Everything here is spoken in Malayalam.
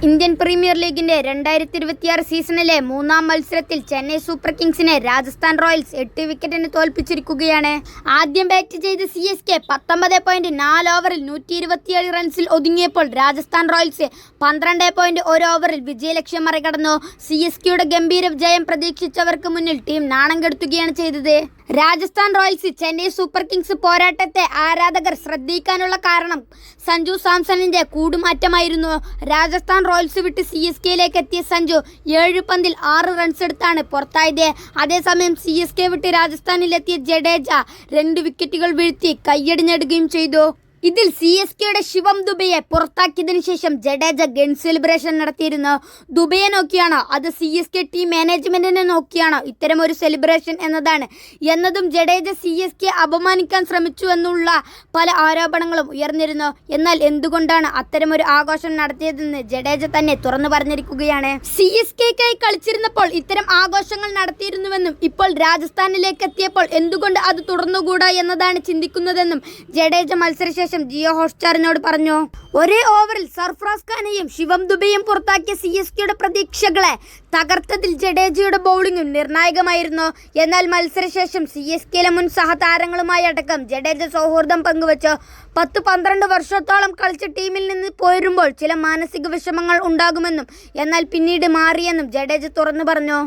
ഇന്ത്യൻ പ്രീമിയർ ലീഗിന്റെ 2026 സീസണിലെ മൂന്നാം മത്സരത്തിൽ ചെന്നൈ സൂപ്പർ കിങ്സിനെ രാജസ്ഥാൻ റോയൽസ് 8 വിക്കറ്റിന് തോൽപ്പിച്ചിരിക്കുകയാണ്. ആദ്യം ബാറ്റ് ചെയ്ത CSK 19.4 ഓവറിൽ 127 റൺസിൽ ഒതുങ്ങിയപ്പോൾ രാജസ്ഥാൻ റോയൽസ് 12.1 ഓവറിൽ വിജയലക്ഷ്യം മറികടന്നു. CSKയുടെ ഗംഭീര ജയം പ്രതീക്ഷിച്ചവർക്ക് മുന്നിൽ ടീം നാണം കെടുത്തുകയാണ് ചെയ്തത്. Rajasthan Royals Chennai super kings പോരാട്ടത്തെ ആരാധകർ ശ്രദ്ധിക്കാനുള്ള കാരണം സഞ്ജു സാംസണിന്റെ കൂടുമാറ്റമായിരുന്നു. രാജസ്ഥാൻ റോയൽസ് വിട്ട് CSKയിലേക്ക് എത്തിയ സഞ്ജു 7 പന്തിൽ 6 റൺസ് എടുത്താണ് പുറത്തായത്. അതേസമയം CSK വിട്ട് രാജസ്ഥാനിലെത്തിയ ജഡേജ 2 വിക്കറ്റുകൾ വീഴ്ത്തി കയ്യടി നേടുകയും ചെയ്തു. ഇതിൽ CSKയുടെ ശിവം ദുബെയെ പുറത്താക്കിയതിനു ശേഷം ജഡേജ ഗൺ സെലിബ്രേഷൻ നടത്തിയിരുന്നു. ദുബെയെ നോക്കിയാണോ അത് CSK ടീം മാനേജ്മെന്റിനെ നോക്കിയാണോ ഇത്തരം ഒരു സെലിബ്രേഷൻ എന്നതും ജഡേജ CSK അപമാനിക്കാൻ ശ്രമിച്ചു എന്നുള്ള പല ആരോപണങ്ങളും ഉയർന്നിരുന്നു. എന്നാൽ എന്തുകൊണ്ടാണ് അത്തരമൊരു ആഘോഷം നടത്തിയതെന്ന് ജഡേജ തന്നെ തുറന്നു പറഞ്ഞിരിക്കുകയാണ്. CSKക്കായി കളിച്ചിരുന്നപ്പോൾ ഇത്തരം ആഘോഷങ്ങൾ നടത്തിയിരുന്നുവെന്നും ഇപ്പോൾ രാജസ്ഥാനിലേക്ക് എത്തിയപ്പോൾ എന്തുകൊണ്ട് അത് തുടർന്നുകൂടാ എന്നതാണ് ചിന്തിക്കുന്നതെന്നും ജഡേജ മത്സരശേഷം ജിയോ ഹോട്ട്സ്റ്റാറിനോട് പറഞ്ഞു. ഒരേ ഓവറിൽ സർഫറാസ് ഖാനെയും ശിവം ദുബെയും പുറത്താക്കിയ CSKയുടെ പ്രതീക്ഷകളെ തകർത്തതിൽ ജഡേജയുടെ ബൗളിംഗും നിർണായകമായിരുന്നു. എന്നാൽ മത്സരശേഷം CSKയിലെ മുൻ സഹതാരങ്ങളുമായി അടക്കം ജഡേജ സൗഹൃദം പങ്കുവച്ചു. 10-12 വർഷത്തോളം കളിച്ച ടീമിൽ നിന്ന് പോരുമ്പോൾ ചില മാനസിക വിഷമങ്ങൾ ഉണ്ടാകുമെന്നും എന്നാൽ പിന്നീട് മാറിയെന്നും ജഡേജ തുറന്നു പറഞ്ഞു.